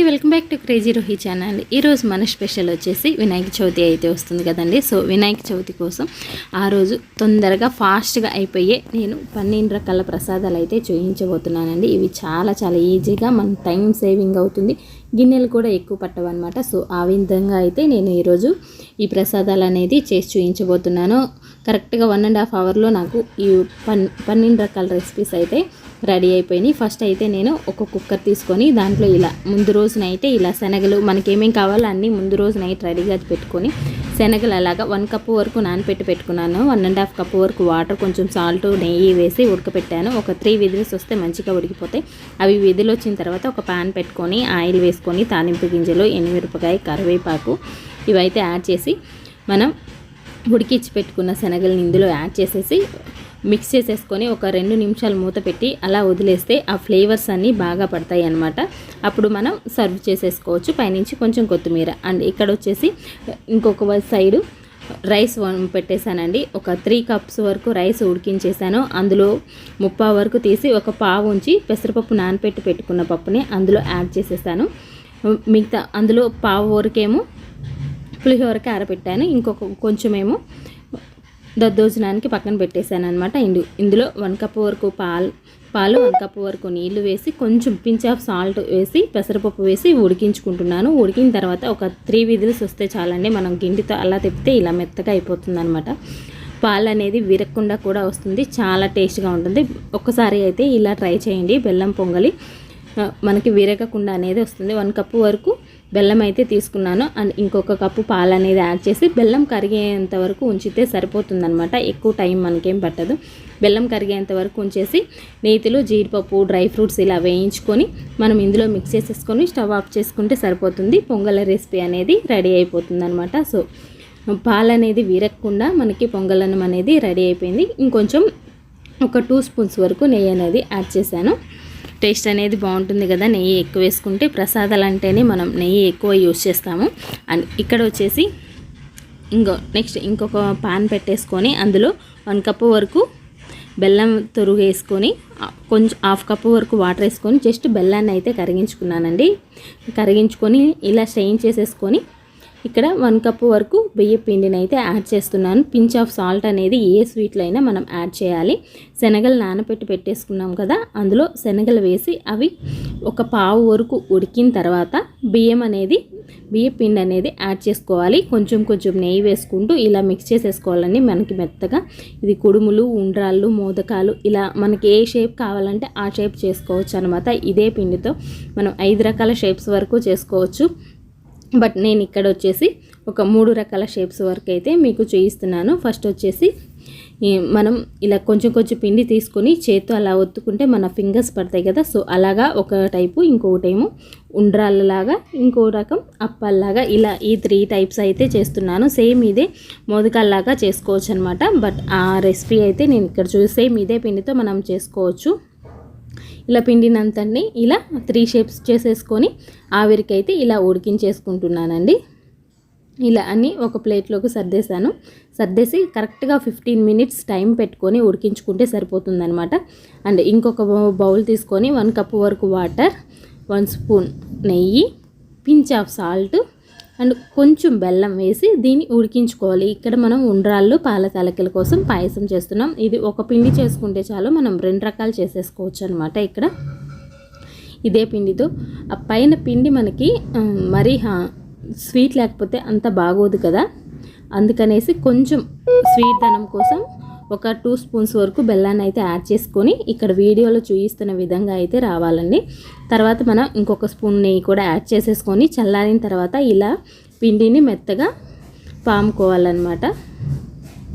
Welcome back to crazy Rohi channel. ఈరోజు మన special వచ్చేసి వినాయక చవితి అయితే వస్తుంది కదండి. సో వినాయక చవితి కోసం ఆ రోజు తొందరగా ఫాస్ట్గా అయిపోయే నేను 12 రకాల ప్రసాదాలు అయితే చూపించబోతున్నానండి. ఇవి చాలా చాలా ఈజీగా మన టైం సేవింగ్ అవుతుంది, గిన్నెలు కూడా ఎక్కువ పట్టవన్నమాట. సో ఆ విధంగా అయితే నేను ఈరోజు ఈ ప్రసాదాలు అనేది చేసి చూపించబోతున్నాను. కరెక్ట్గా 1.5 అవర్లో నాకు ఈ 12 రకాల రెసిపీస్ అయితే రెడీ అయిపోయినాయి. ఫస్ట్ అయితే నేను ఒక కుక్కర్ తీసుకొని దాంట్లో ఇలా ముందు రోజునైతే ఇలా శనగలు మనకేమేం కావాలో అన్నీ ముందు రోజు నైట్ రెడీగా పెట్టుకొని శనగలు అలాగా 1 కప్పు వరకు నానపెట్టి పెట్టుకున్నాను. 1.5 కప్పు వరకు వాటర్, కొంచెం సాల్ట్, నెయ్యి వేసి ఉడకపెట్టాను. ఒక 3 విజిల్స్ వస్తే మంచిగా ఉడికిపోతాయి. అవి విధులు వచ్చిన తర్వాత ఒక పాన్ పెట్టుకొని ఆయిల్ వేసుకొని తాలింపు గింజలు, ఎండుమిరపకాయ, కరివేపాకు ఇవైతే యాడ్ చేసి మనం ఉడికించి పెట్టుకున్న శనగలను ఇందులో యాడ్ చేసేసి మిక్స్ చేసేసుకొని ఒక 2 నిమిషాలు మూత పెట్టి అలా వదిలేస్తే ఆ ఫ్లేవర్స్ అన్నీ బాగా పడతాయి అన్నమాట. అప్పుడు మనం సర్వ్ చేసేసుకోవచ్చు. పైనుంచి కొంచెం కొత్తిమీర. అండ్ ఇక్కడ వచ్చేసి ఇంకొక సైడు రైస్ పెట్టేశానండి. ఒక 3 కప్స్ వరకు రైస్ ఉడికించేసాను. అందులో 3/4 వరకు తీసి ఒక పావు ఉంచి పెసరపప్పు నానపెట్టి పెట్టుకున్న పప్పుని అందులో యాడ్ చేసేసాను. మిగతా అందులో పావు వరకేమో పులిహోరకి ఆరబెట్టాను. ఇంకొక కొంచెమేమో దద్దోజనానికి పక్కన పెట్టేశాను అనమాట. ఇందులో 1 కప్పు వరకు పాలు 1 కప్పు వరకు నీళ్లు వేసి కొంచెం పించ్ ఆఫ్ సాల్ట్ వేసి పెసరపప్పు వేసి ఉడికించుకుంటున్నాను. ఉడికిన తర్వాత ఒక 3 విజిల్స్ వస్తే చాలండి. మనం గిండితో అలా తిప్పితే ఇలా మెత్తగా అయిపోతుంది అనమాట. పాలు అనేది విరగకుండా కూడా వస్తుంది, చాలా టేస్ట్గా ఉంటుంది. ఒక్కసారి అయితే ఇలా ట్రై చేయండి. బెల్లం పొంగలి మనకి విరగకుండా అనేది వస్తుంది. 1 కప్పు వరకు బెల్లం అయితే తీసుకున్నాను. అండ్ ఇంకొక కప్పు పాలు అనేది యాడ్ చేసి బెల్లం కరిగేంత వరకు ఉంచితే సరిపోతుందన్నమాట. ఎక్కువ టైం మనకేం పట్టదు. బెల్లం కరిగేంత వరకు ఉంచేసి నేతిలో జీడిపప్పు, డ్రై ఫ్రూట్స్ ఇలా వేయించుకొని మనం ఇందులో మిక్స్ చేసేసుకొని స్టవ్ ఆఫ్ చేసుకుంటే సరిపోతుంది. పొంగల్ రెసిపీ అనేది రెడీ అయిపోతుంది అనమాట. సో పాలు అనేది విరగకుండా మనకి పొంగలన్నం అనేది రెడీ అయిపోయింది. ఇంకొంచెం ఒక 2 స్పూన్స్ వరకు నెయ్యి అనేది యాడ్ చేశాను. టేస్ట్ అనేది బాగుంటుంది కదా నెయ్యి ఎక్కువ వేసుకుంటే. ప్రసాదాలు అంటేనే మనం నెయ్యి ఎక్కువ యూజ్ చేస్తాము. అండ్ ఇక్కడ వచ్చేసి ఇంకొక పాన్ పెట్టేసుకొని అందులో 1 కప్పు వరకు బెల్లం తురుగు వేసుకొని కొంచెం 1/2 కప్పు వరకు వాటర్ వేసుకొని జస్ట్ బెల్లాన్ని అయితే కరిగించుకున్నానండి. కరిగించుకొని ఇలా స్ట్రెయిన్ చేసేసుకొని ఇక్కడ 1 కప్పు వరకు బియ్య పిండిని అయితే యాడ్ చేస్తున్నాను. పించ్ ఆఫ్ సాల్ట్ అనేది ఏ స్వీట్లో అయినా మనం యాడ్ చేయాలి. శనగలు నానపెట్టి పెట్టేసుకున్నాం కదా, అందులో శనగలు వేసి అవి ఒక పావు వరకు ఉడికిన తర్వాత బియ్య పిండి అనేది యాడ్ చేసుకోవాలి. కొంచెం నెయ్యి వేసుకుంటూ ఇలా మిక్స్ చేసేసుకోవాలండి. మనకి మెత్తగా ఇది కుడుములు, ఉండ్రాళ్ళు, మోదకాలు ఇలా మనకి ఏ షేప్ కావాలంటే ఆ షేప్ చేసుకోవచ్చు అనమాట. ఇదే పిండితో మనం 5 రకాల షేప్స్ వరకు చేసుకోవచ్చు. బట్ నేను ఇక్కడ వచ్చేసి ఒక 3 రకాల షేప్స్ వరకు అయితే మీకు చూపిస్తున్నాను. ఫస్ట్ వచ్చేసి మనం ఇలా కొంచెం పిండి తీసుకొని చేత్తో అలా ఒత్తుకుంటే మన ఫింగర్స్ పడతాయి కదా. సో అలాగా ఒక టైపు, ఇంకొకటేమో ఉండ్రాళ్ళలాగా, ఇంకో రకం అప్పల్లాగా, ఇలా ఈ 3 టైప్స్ అయితే చేస్తున్నాను. సేమ్ ఇదే మోదకాల్లాగా చేసుకోవచ్చు అనమాట. బట్ ఆ రెసిపీ అయితే నేను ఇక్కడ సేమ్ ఇదే పిండితో మనం చేసుకోవచ్చు. ఇలా పిండినంతని ఇలా 3 షేప్స్ చేసేసుకొని ఆవిరికైతే ఇలా ఉడికించేసుకుంటున్నానండి. ఇలా అన్నీ ఒక ప్లేట్లోకి సర్దేసి కరెక్ట్గా 15 మినిట్స్ టైం పెట్టుకొని ఉడికించుకుంటే సరిపోతుందనమాట. అండ్ ఇంకొక బౌల్ తీసుకొని 1 కప్పు వరకు వాటర్, 1 స్పూన్ నెయ్యి, పించ్ ఆఫ్ సాల్ట్ అండ్ కొంచెం బెల్లం వేసి దీన్ని ఉడికించుకోవాలి. ఇక్కడ మనం ఉండ్రాళ్ళు, పాలతాలికల కోసం పాయసం చేస్తున్నాం. ఇది ఒక పిండి చేసుకుంటే చాలు, మనం 2 రకాలు చేసేసుకోవచ్చు అనమాట. ఇక్కడ ఇదే పిండితో ఆ పైన పిండి మనకి మరీ స్వీట్ లేకపోతే అంత బాగోదు కదా, అందుకనేసి కొంచెం స్వీట్ ధనం కోసం ఒక 2 స్పూన్స్ వరకు బెల్లాన్ని అయితే యాడ్ చేసుకొని ఇక్కడ వీడియోలో చూపిస్తున్న విధంగా అయితే రావాలండి. తర్వాత మనం ఇంకొక స్పూన్ నెయ్యి కూడా యాడ్ చేసేసుకొని చల్లారిన తర్వాత ఇలా పిండిని మెత్తగా పాముకోవాలన్నమాట.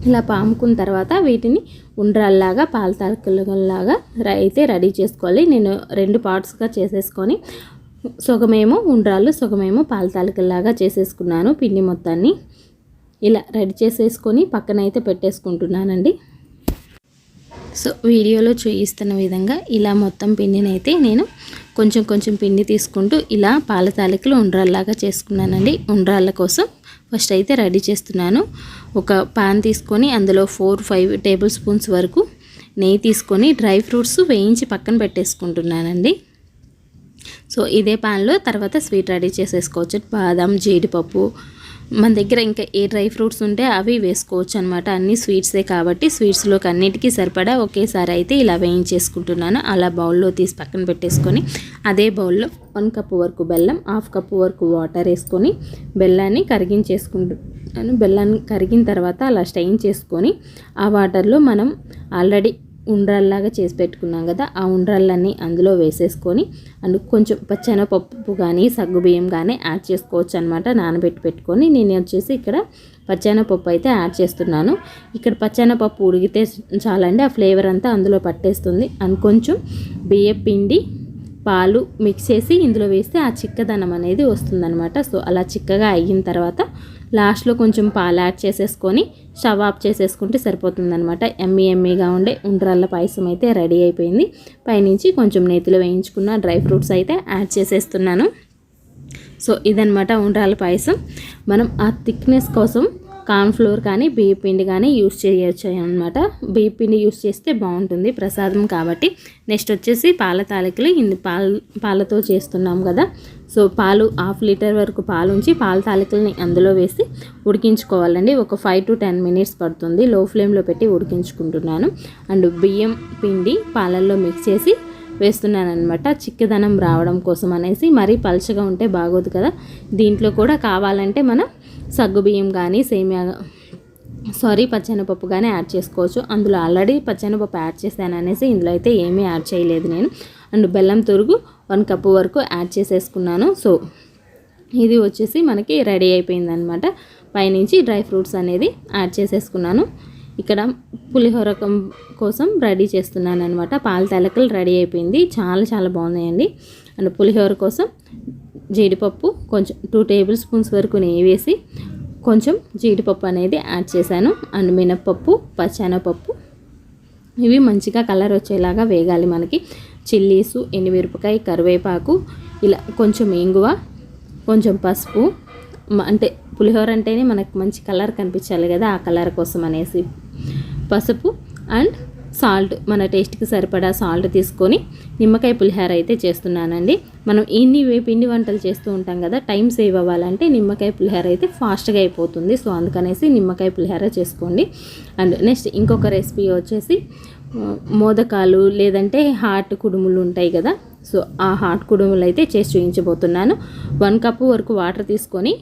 ఇలా పాముకున్న తర్వాత వీటిని ఉండ్రాల్లాగా, పాలతాలికలాగా అయితే రెడీ చేసుకోవాలి. నేను 2 పార్ట్స్గా చేసేసుకొని సగమేమో ఉండ్రాళ్ళు, సగమేమో పాలతాలికలాగా చేసేసుకున్నాను. పిండి మొత్తాన్ని ఇలా రెడీ చేసేసుకొని పక్కన అయితే పెట్టేసుకుంటున్నానండి. సో వీడియోలో చూపిస్తున్న విధంగా ఇలా మొత్తం పిండిని అయితే నేను కొంచెం పిండి తీసుకుంటూ ఇలా పాలతాలికలు ఉండ్రాల్లాగా చేసుకున్నానండి. ఉండ్రాళ్ళ కోసం ఫస్ట్ అయితే రెడీ చేస్తున్నాను. ఒక పాన్ తీసుకొని అందులో 4-5 టేబుల్ స్పూన్స్ వరకు నెయ్యి తీసుకొని డ్రై ఫ్రూట్స్ వేయించి పక్కన పెట్టేసుకుంటున్నానండి. సో ఇదే ప్యాన్లో తర్వాత స్వీట్ రెడీ చేసేసుకోవచ్చు. బాదం, జీడిపప్పు, మన దగ్గర ఇంకా ఏ డ్రై ఫ్రూట్స్ ఉంటే అవి వేసుకోవచ్చు అనమాట. అన్ని స్వీట్సే కాబట్టి స్వీట్స్లోకి అన్నిటికీ సరిపడా ఒకేసారి అయితే ఇలా వేయించేసుకుంటున్నాను. అలా బౌల్లో తీసి పక్కన పెట్టేసుకొని అదే బౌల్లో 1 కప్పు వరకు బెల్లం, 1/2 కప్పు వరకు వాటర్ వేసుకొని బెల్లాన్ని కరిగించేసుకుంటున్నాను. బెల్లాన్ని కరిగిన తర్వాత అలా స్టెయిన్ చేసుకొని ఆ వాటర్లో మనం ఆల్రెడీ ఉండ్రాల్లాగా చేసి పెట్టుకున్నాం కదా, ఆ ఉండ్రాళ్ళన్నీ అందులో వేసేసుకొని అండ్ కొంచెం పచ్చెనపప్పు కానీ సగ్గుబియ్యం కానీ యాడ్ చేసుకోవచ్చు అనమాట. నానబెట్టి పెట్టుకొని నేను వచ్చేసి ఇక్కడ పచ్చెనపప్పు అయితే యాడ్ చేస్తున్నాను. ఇక్కడ పచ్చెనపప్పు ఉడికితే చాలండి, ఆ ఫ్లేవర్ అంతా అందులో పట్టేస్తుంది. అండ్ కొంచెం బియ్యం పిండి, పాలు మిక్స్ చేసి ఇందులో వేస్తే ఆ చిక్కదనం అనేది వస్తుందన్నమాట. సో అలా చిక్కగా అయిన తర్వాత లాస్ట్లో కొంచెం పాలు యాడ్ చేసేసుకొని స్టవ్ ఆఫ్ చేసేసుకుంటే సరిపోతుందనమాట. ఎమ్మీగా ఉండే ఉండ్రాళ్ళ పాయసం అయితే రెడీ అయిపోయింది. పైనుంచి కొంచెం నేతిలో వేయించుకున్న డ్రై ఫ్రూట్స్ అయితే యాడ్ చేసేస్తున్నాను. సో ఇదనమాట ఉండ్రాళ్ళ పాయసం. మనం ఆ థిక్నెస్ కోసం కార్న్ఫ్లోర్ కానీ బియ్య పిండి కానీ యూస్ చేయొచ్చు అనమాట. బియ్య పిండి యూస్ చేస్తే బాగుంటుంది ప్రసాదం కాబట్టి. నెక్స్ట్ వచ్చేసి పాల తాలికలు. ఇది పాలతో చేస్తున్నాం కదా, సో పాలు 1/2 లీటర్ వరకు పాలు ఉంచి పాల తాలికల్ని అందులో వేసి ఉడికించుకోవాలండి. ఒక 5 to 10 minutes పడుతుంది. లో ఫ్లేమ్లో పెట్టి ఉడికించుకుంటున్నాను. అండ్ బియ్యం పిండి పాలల్లో మిక్స్ చేసి వేస్తున్నాను అనమాట, చిక్కదనం రావడం కోసం అనేసి. మరీ పలుచగా ఉంటే బాగోదు కదా. దీంట్లో కూడా కావాలంటే మనం సగ్గుబియ్యం కానీ పచ్చెనపప్పు కానీ యాడ్ చేసుకోవచ్చు. అందులో ఆల్రెడీ పచ్చెనపప్పు యాడ్ చేశాను అనేసి ఇందులో అయితే ఏమీ యాడ్ చేయలేదు నేను. అండ్ బెల్లం తురుగు 1 కప్పు వరకు యాడ్ చేసేసుకున్నాను. సో ఇది వచ్చేసి మనకి రెడీ అయిపోయిందనమాట. పైనుంచి డ్రై ఫ్రూట్స్ అనేది యాడ్ చేసేసుకున్నాను. ఇక్కడ పులిహోర కోసం రెడీ చేస్తున్నాను అనమాట. పాల తాలికలు రెడీ అయిపోయింది, చాలా బాగున్నాయండి. అండ్ పులిహోర కోసం జీడిపప్పు కొంచెం 2 టేబుల్ స్పూన్స్ వరకు నెయ్యి వేసి కొంచెం జీడిపప్పు అనేది యాడ్ చేశాను. అండ్ మినప్పప్పు, పచ్చెనపప్పు ఇవి మంచిగా కలర్ వచ్చేలాగా వేగాలి మనకి. చిల్లీసు, ఎండుమిరపకాయ, కరివేపాకు, ఇలా కొంచెం ఇంగువ, కొంచెం పసుపు, అంటే పులిహోర అంటేనే మనకు మంచి కలర్ కనిపించాలి కదా, ఆ కలర్ కోసం అనేసి పసుపు అండ్ సాల్ట్, మన టేస్ట్కి సరిపడా సాల్ట్ తీసుకొని నిమ్మకాయ పులిహోర అయితే చేస్తున్నానండి. మనం ఇన్ని పిండి వంటలు చేస్తూ ఉంటాం కదా, టైం సేవ్ అవ్వాలంటే నిమ్మకాయ పులిహోర అయితే ఫాస్ట్గా అయిపోతుంది. సో అందుకనేసి నిమ్మకాయ పులిహోర చేసుకోండి. అండ్ నెక్స్ట్ ఇంకొక రెసిపీ వచ్చేసి మోదకాలు లేదంటే హాట్ కుడుములు ఉంటాయి కదా, సో ఆ హాట్ కుడుములు అయితే చేసి చూపించబోతున్నాను. 1 కప్పు వరకు వాటర్ తీసుకొని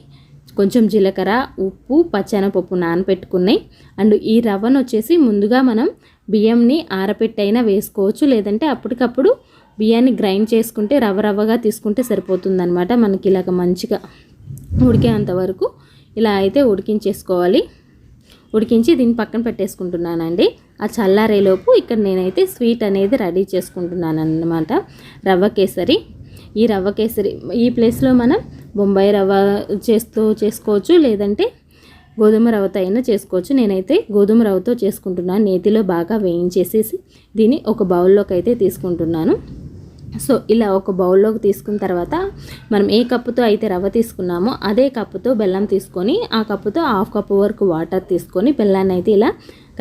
కొంచెం జీలకర్ర, ఉప్పు, పచ్చెనపప్పు నానపెట్టుకున్నాయి. అండ్ ఈ రవ్వను వచ్చేసి ముందుగా మనం బియ్యంని ఆరపెట్టైనా వేసుకోవచ్చు, లేదంటే అప్పటికప్పుడు బియ్యాన్ని గ్రైండ్ చేసుకుంటే రవ్వగా తీసుకుంటే సరిపోతుందన్నమాట. మనకి ఇలాగ మంచిగా ఉడికేంత వరకు ఇలా అయితే ఉడికించేసుకోవాలి. ఉడికించి దీన్ని పక్కన పెట్టేసుకుంటున్నానండి. ఆ చల్లారేలోపు ఇక్కడ నేనైతే స్వీట్ అనేది రెడీ చేసుకుంటున్నాను అన్నమాట. రవ్వ కేసరి. ఈ రవ్వ కేసరి ఈ ప్లేస్లో మనం బొంబాయి రవ్వ చేసుకోవచ్చు, లేదంటే గోధుమ రవ్వతో అయినా చేసుకోవచ్చు. నేనైతే గోధుమ రవ్వతో చేసుకుంటున్నాను. నేతిలో బాగా వేయించేసేసి దీన్ని ఒక బౌల్లోకి అయితే తీసుకుంటున్నాను. సో ఇలా ఒక బౌల్లోకి తీసుకున్న తర్వాత మనం ఏ కప్పుతో అయితే రవ్వ తీసుకున్నామో అదే కప్పుతో బెల్లం తీసుకొని ఆ కప్పుతో 1/2 కప్పు వరకు వాటర్ తీసుకొని బెల్లాన్ని అయితే ఇలా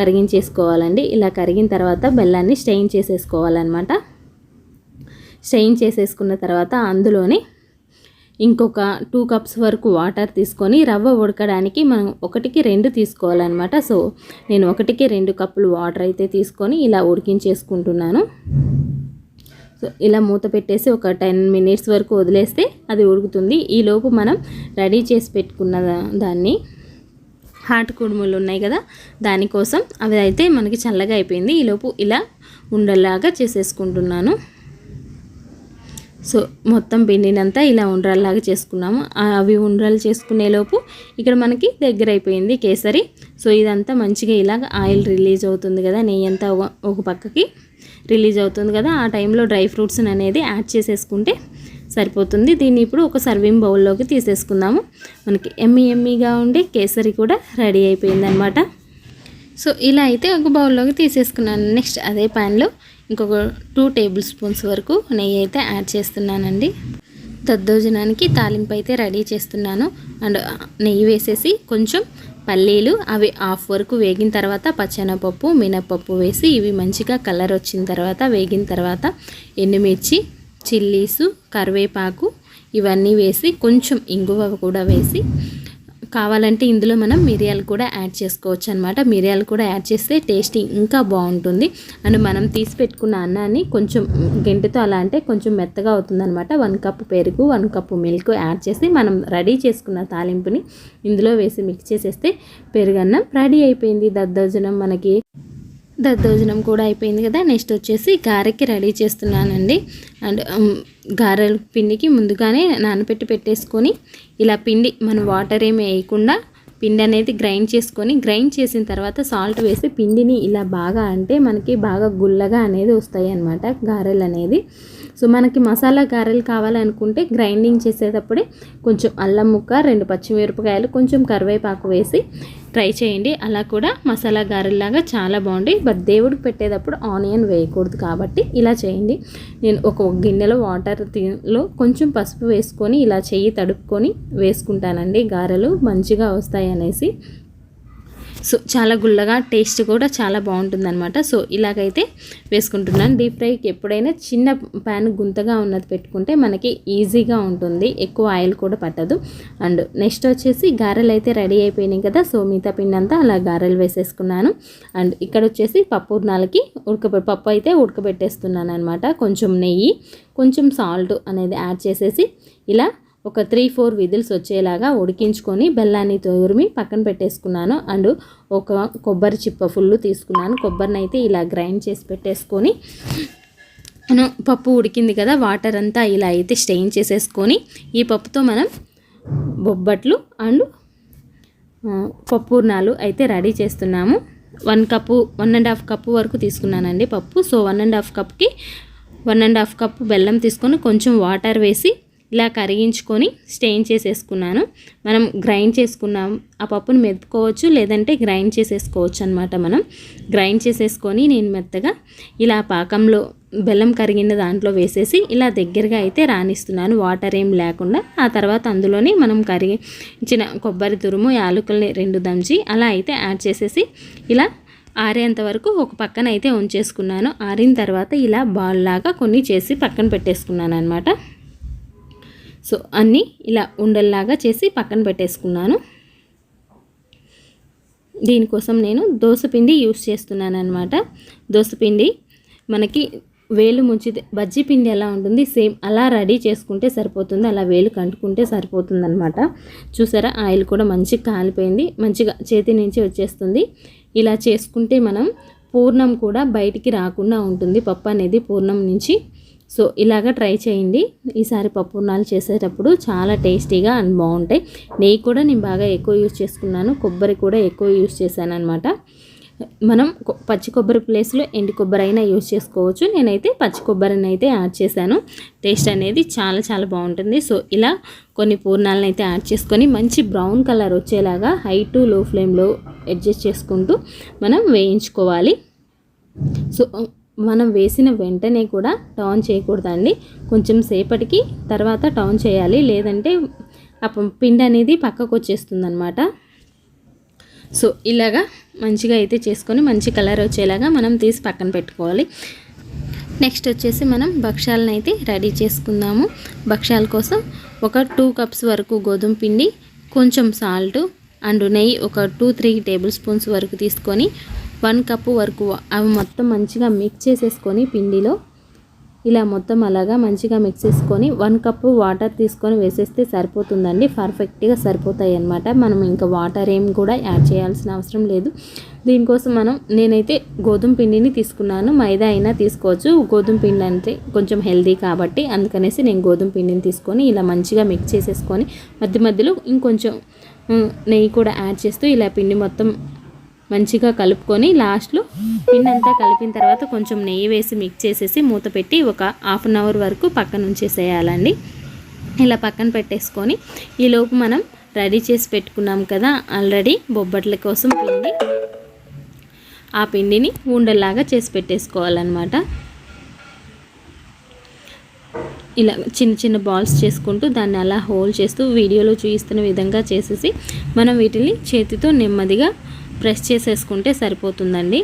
కరిగించేసుకోవాలండి. ఇలా కరిగిన తర్వాత బెల్లాన్ని స్టెయిన్ చేసేసుకోవాలన్నమాట. స్టెయిన్ చేసేసుకున్న తర్వాత అందులోనే ఇంకొక 2 కప్స్ వరకు వాటర్ తీసుకొని రవ్వ ఉడకడానికి మనం 1కి 2 తీసుకోవాలన్నమాట. సో నేను 1కి 2 కప్పులు వాటర్ అయితే తీసుకొని ఇలా ఉడికించేసుకుంటున్నాను. సో ఇలా మూత పెట్టేసి ఒక 10 minutes వరకు వదిలేస్తే అది ఉడుకుతుంది. ఈలోపు మనం రెడీ చేసి పెట్టుకున్న దాన్ని హాట్ కుడుములు ఉన్నాయి కదా, దానికోసం అవి అయితే మనకి చల్లగా అయిపోయింది. ఈలోపు ఇలా ఉండలాగా చేసేసుకుంటున్నాను. సో మొత్తం పిండినంతా ఇలా ఉండ్రాల్లాగా చేసుకున్నాము. అవి ఉండ్రాలు చేసుకునేలోపు ఇక్కడ మనకి దగ్గర అయిపోయింది కేసరి. సో ఇదంతా మంచిగా ఇలాగ ఆయిల్ రిలీజ్ అవుతుంది కదా, నెయ్యి అంతా ఒక పక్కకి రిలీజ్ అవుతుంది కదా, ఆ టైంలో డ్రై ఫ్రూట్స్ అనేది యాడ్ చేసేసుకుంటే సరిపోతుంది. దీన్ని ఇప్పుడు ఒక సర్వింగ్ బౌల్లోకి తీసేసుకుందాము. మనకి ఎమ్మీగా ఉండే కేసరి కూడా రెడీ అయిపోయిందనమాట. సో ఇలా అయితే ఒక బౌల్లోకి తీసేసుకున్నాను. నెక్స్ట్ అదే ప్యాన్లో ఇంకొక 2 టేబుల్ స్పూన్స్ వరకు నెయ్యి అయితే యాడ్ చేస్తున్నానండి. దద్దోజనానికి తాలింపు అయితే రెడీ చేస్తున్నాను. అండ్ నెయ్యి వేసేసి కొంచెం పల్లీలు అవి 1/2 వరకు వేగిన తర్వాత పచ్చెనపప్పు, మినప్పప్పు వేసి ఇవి మంచిగా కలర్ వచ్చిన తర్వాత వేగిన తర్వాత ఎండుమిర్చి, చిల్లీసు, కరివేపాకు ఇవన్నీ వేసి కొంచెం ఇంగువ కూడా వేసి, కావాలంటే ఇందులో మనం మిరియాలు కూడా యాడ్ చేసుకోవచ్చు అనమాట. మిరియాలు కూడా యాడ్ చేస్తే టేస్ట్ ఇంకా బాగుంటుంది. అండ్ మనం తీసి పెట్టుకున్న అన్నాన్ని కొంచెం గెంటితో అలా అంటే కొంచెం మెత్తగా అవుతుందన్నమాట. 1 కప్పు పెరుగు, 1 కప్పు మిల్క్ యాడ్ చేసి మనం రెడీ చేసుకున్న తాలింపుని ఇందులో వేసి మిక్స్ చేసేస్తే పెరుగన్నం రెడీ అయిపోయింది. దద్దోజనం కూడా అయిపోయింది కదా. నెక్స్ట్ వచ్చేసి గారెకి రెడీ చేస్తున్నానండి. అండ్ గారెల పిండికి ముందుగానే నానబెట్టి పెట్టేసుకొని ఇలా పిండి మనం వాటర్ ఏమి వేయకుండా పిండి అనేది గ్రైండ్ చేసిన తర్వాత సాల్ట్ వేసి పిండిని ఇలా బాగా అంటే మనకి బాగా గుల్లగా అనేది వస్తాయి అన్నమాట గారెలు అనేది. సో మనకి మసాలా గారెలు కావాలనుకుంటే గ్రైండింగ్ చేసేటప్పుడే కొంచెం అల్లం ముక్క, 2 పచ్చిమిరపకాయలు, కొంచెం కరివేపాకు వేసి ట్రై చేయండి. అలా కూడా మసాలా గారెల్లాగా చాలా బాగుంటాయి. బట్ దేవుడికి పెట్టేటప్పుడు ఆనియన్ వేయకూడదు కాబట్టి ఇలా చేయండి. నేను ఒక గిన్నెలో వాటర్లో కొంచెం పసుపు వేసుకొని ఇలా చెయ్యి తడుపుకొని వేసుకుంటానండి గారెలు మంచిగా వస్తాయి అనేసి. సో చాలా గుల్లగా టేస్ట్ కూడా చాలా బాగుంటుందన్నమాట. సో ఇలాగైతే వేసుకుంటున్నాను. డీప్ ఫ్రైకి ఎప్పుడైనా చిన్న ప్యాన్ గుంతగా ఉన్నది పెట్టుకుంటే మనకి ఈజీగా ఉంటుంది, ఎక్కువ ఆయిల్ కూడా పట్టదు. అండ్ నెక్స్ట్ వచ్చేసి గారెలు అయితే రెడీ అయిపోయినాయి కదా. సో మిగతా పిండి అంతా అలా గారెలు వేసేసుకున్నాను. అండ్ ఇక్కడ వచ్చేసి పప్పుర్నాలకి పప్పు అయితే ఉడకబెట్టేస్తున్నాను అనమాట. కొంచెం నెయ్యి, కొంచెం సాల్ట్ అనేది యాడ్ చేసేసి ఇలా ఒక 3-4 విజిల్స్ వచ్చేలాగా ఉడికించుకొని బెల్లాన్ని తురిమి పక్కన పెట్టేసుకున్నాను. అండ్ ఒక కొబ్బరి చిప్ప ఫుల్ తీసుకున్నాను. కొబ్బరిని అయితే ఇలా గ్రైండ్ చేసి పెట్టేసుకొని పప్పు ఉడికింది కదా, వాటర్ అంతా ఇలా అయితే స్టెయిన్ చేసేసుకొని ఈ పప్పుతో మనం బొబ్బట్లు అండ్ పప్పుర్నాలు అయితే రెడీ చేస్తున్నాము. 1.5 కప్పు వరకు తీసుకున్నానండి పప్పు. సో 1.5 కప్కి 1.5 కప్పు బెల్లం తీసుకొని కొంచెం వాటర్ వేసి ఇలా కరిగించుకొని స్టెయిన్ చేసేసుకున్నాను. మనం గ్రైండ్ చేసుకున్నాం ఆ పప్పును మెదుపుకోవచ్చు, లేదంటే గ్రైండ్ చేసేసుకోవచ్చు అనమాట. మనం గ్రైండ్ చేసేసుకొని నేను మెత్తగా ఇలా పాకంలో బెల్లం కరిగిన దాంట్లో వేసేసి ఇలా దగ్గరగా అయితే రానిస్తున్నాను, వాటర్ ఏం లేకుండా. ఆ తర్వాత అందులోనే మనం కరిగించిన కొబ్బరి తురుము, యాలకుల్ని 2 దంచి అలా అయితే యాడ్ చేసేసి ఇలా ఆరేంత వరకు ఒక పక్కన అయితే ఉంచేసుకున్నాను. ఆరిన తర్వాత ఇలా బాల్ లాగా కొన్ని చేసి పక్కన పెట్టేసుకున్నాను అనమాట. సో అన్నీ ఇలా ఉండల్లాగా చేసి పక్కన పెట్టేసుకున్నాను. దీనికోసం నేను దోసపిండి యూస్ చేస్తున్నాను అనమాట. దోసపిండి మనకి వేలు ముంచితే బజ్జీ పిండి ఎలా ఉంటుంది సేమ్ అలా రెడీ చేసుకుంటే సరిపోతుంది, అలా వేలు కంటుకుంటే సరిపోతుంది అనమాట. చూసారా ఆయిల్ కూడా మంచిగా కాలిపోయింది, మంచిగా చేతి నుంచి వచ్చేస్తుంది. ఇలా చేసుకుంటే మనం పూర్ణం కూడా బయటికి రాకుండా ఉంటుంది, పప్పు అనేది పూర్ణం నుంచి. సో ఇలాగ ట్రై చేయండి ఈసారి పప్పుర్నాలు చేసేటప్పుడు, చాలా టేస్టీగా అండ్ బాగుంటాయి. నెయ్యి కూడా నేను బాగా ఎక్కువ యూజ్ చేసుకున్నాను, కొబ్బరి కూడా ఎక్కువ యూజ్ చేశాను అనమాట. మనం పచ్చి కొబ్బరి ప్లేస్లో ఎండు కొబ్బరి అయినా యూజ్ చేసుకోవచ్చు. నేనైతే పచ్చి కొబ్బరిని అయితే యాడ్ చేశాను. టేస్ట్ అనేది చాలా చాలా బాగుంటుంది. సో ఇలా కొన్ని పూర్ణాలను అయితే యాడ్ చేసుకొని మంచి బ్రౌన్ కలర్ వచ్చేలాగా హై టు లో ఫ్లేమ్లో అడ్జస్ట్ చేసుకుంటూ మనం వేయించుకోవాలి. సో మనం వేసిన వెంటనే కూడా టర్న్ చేయకూడదండి, కొంచెం సేపటికి తర్వాత టర్న్ చేయాలి, లేదంటే ఆ పిండి అనేది పక్కకు వచ్చేస్తుంది అనమాట. సో ఇలాగా మంచిగా అయితే చేసుకొని మంచి కలర్ వచ్చేలాగా మనం తీసి పక్కన పెట్టుకోవాలి. నెక్స్ట్ వచ్చేసి మనం భక్షాలను అయితే రెడీ చేసుకుందాము. భక్షాల కోసం ఒక 2 కప్స్ వరకు గోధుమ పిండి, కొంచెం సాల్ట్ అండ్ నెయ్యి ఒక 2-3 టేబుల్ స్పూన్స్ వరకు తీసుకొని 1 కప్పు వరకు అవి మొత్తం మంచిగా మిక్స్ చేసేసుకొని పిండిలో ఇలా మొత్తం అలాగా మంచిగా మిక్స్ చేసుకొని 1 కప్పు వాటర్ తీసుకొని వేసేస్తే సరిపోతుందండి. పర్ఫెక్ట్గా సరిపోతాయి అన్నమాట. మనం ఇంకా వాటర్ ఏం కూడా యాడ్ చేయాల్సిన అవసరం లేదు. దీనికోసం నేనైతే గోధుమ పిండిని తీసుకున్నాను, మైదా అయినా తీసుకోవచ్చు. గోధుమ పిండి అంటే కొంచెం హెల్దీ కాబట్టి అందుకనేసి నేను గోధుమ పిండిని తీసుకొని ఇలా మంచిగా మిక్స్ చేసేసుకొని మధ్య మధ్యలో ఇంకొంచెం నెయ్యి కూడా యాడ్ చేస్తూ ఇలా పిండి మొత్తం మంచిగా కలుపుకొని లాస్ట్లో పిండి అంతా కలిపిన తర్వాత కొంచెం నెయ్యి వేసి మిక్స్ చేసేసి మూత పెట్టి ఒక 1/2 అవర్ వరకు పక్కన ఉంచేసేయాలండి. ఇలా పక్కన పెట్టేసుకొని ఈలోపు మనం రెడీ చేసి పెట్టుకున్నాం కదా ఆల్రెడీ బొబ్బట్ల కోసం పిండి, ఆ పిండిని ఉండల్లాగా చేసి పెట్టేసుకోవాలన్నమాట. ఇలా చిన్న చిన్న బాల్స్ చేసుకుంటూ దాన్ని అలా హోల్డ్ చేస్తూ వీడియోలో చూపిస్తున్న విధంగా చేసేసి మనం వీటిని చేతితో నెమ్మదిగా ప్రెస్ చేసేసుకుంటే సరిపోతుందండి.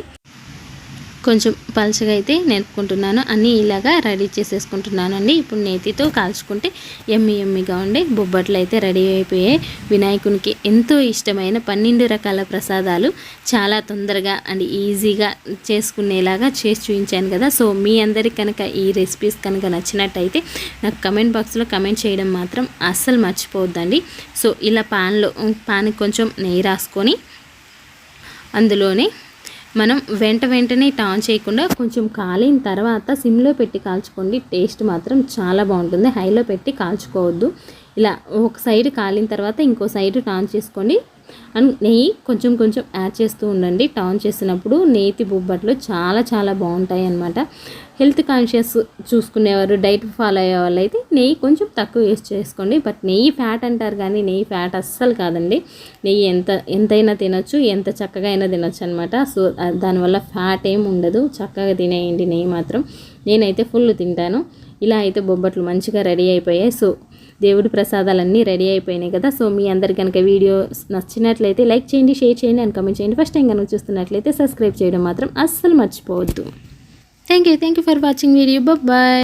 కొంచెం పలుచగా అయితే నేర్పుకుంటున్నాను. అన్నీ ఇలాగా రెడీ చేసేసుకుంటున్నాను అండి. ఇప్పుడు నేతితో కాల్చుకుంటే ఎమ్మిగా ఉండే బొబ్బట్లు అయితే రెడీ అయిపోయాయి. వినాయకునికి ఎంతో ఇష్టమైన 12 రకాల ప్రసాదాలు చాలా తొందరగా అండ్ ఈజీగా చేసుకునేలాగా చేసి చూపించాను కదా. సో మీ అందరికి కనుక ఈ రెసిపీస్ కనుక నచ్చినట్టయితే నాకు కమెంట్ బాక్స్లో కమెంట్ చేయడం మాత్రం అస్సలు మర్చిపోవద్దండి. సో ఇలా పాన్కి కొంచెం నెయ్యి రాసుకొని అందులోనే మనం వెంటనే టర్న్ చేయకుండా కొంచెం కాలిన తర్వాత సిమ్లో పెట్టి కాల్చుకోండి. టేస్ట్ మాత్రం చాలా బాగుంటుంది. హైలో పెట్టి కాల్చుకోవద్దు. ఇలా ఒక సైడ్ కాలిన తర్వాత ఇంకో సైడ్ టర్న్ చేసుకోండి. అండ్ నెయ్యి కొంచెం యాడ్ చేస్తూ ఉండండి. టర్న్ చేసినప్పుడు నేతి బొబ్బట్లు చాలా బాగుంటాయి అన్నమాట. హెల్త్ కాన్షియస్ చూసుకునేవారు, డైట్ ఫాలో అయ్యే వాళ్ళు అయితే నెయ్యి కొంచెం తక్కువ యూస్ చేసుకోండి. బట్ నెయ్యి ఫ్యాట్ అంటారు కానీ నెయ్యి ఫ్యాట్ అస్సలు కాదండి. నెయ్యి ఎంతైనా తినొచ్చు, ఎంత చక్కగా అయినా తినొచ్చు అనమాట. సో దానివల్ల ఫ్యాట్ ఏం ఉండదు. చక్కగా తినేయండి నెయ్యి మాత్రం. నేనైతే ఫుల్ తింటాను. ఇలా అయితే బొబ్బట్లు మంచిగా రెడీ అయిపోయాయి. సో దేవుడి ప్రసాదాలన్నీ రెడీ అయిపోయినాయి కదా. సో మీ అందరు కనుక వీడియో నచ్చినట్లయితే లైక్ చేయండి, షేర్ చేయండి అండ్ కామెంట్ చేయండి. ఫస్ట్ టైం కనుక చూస్తున్నట్లయితే సబ్స్క్రైబ్ చేయడం మాత్రం అస్సలు మర్చిపోవద్దు. Thank you for watching video. Bye.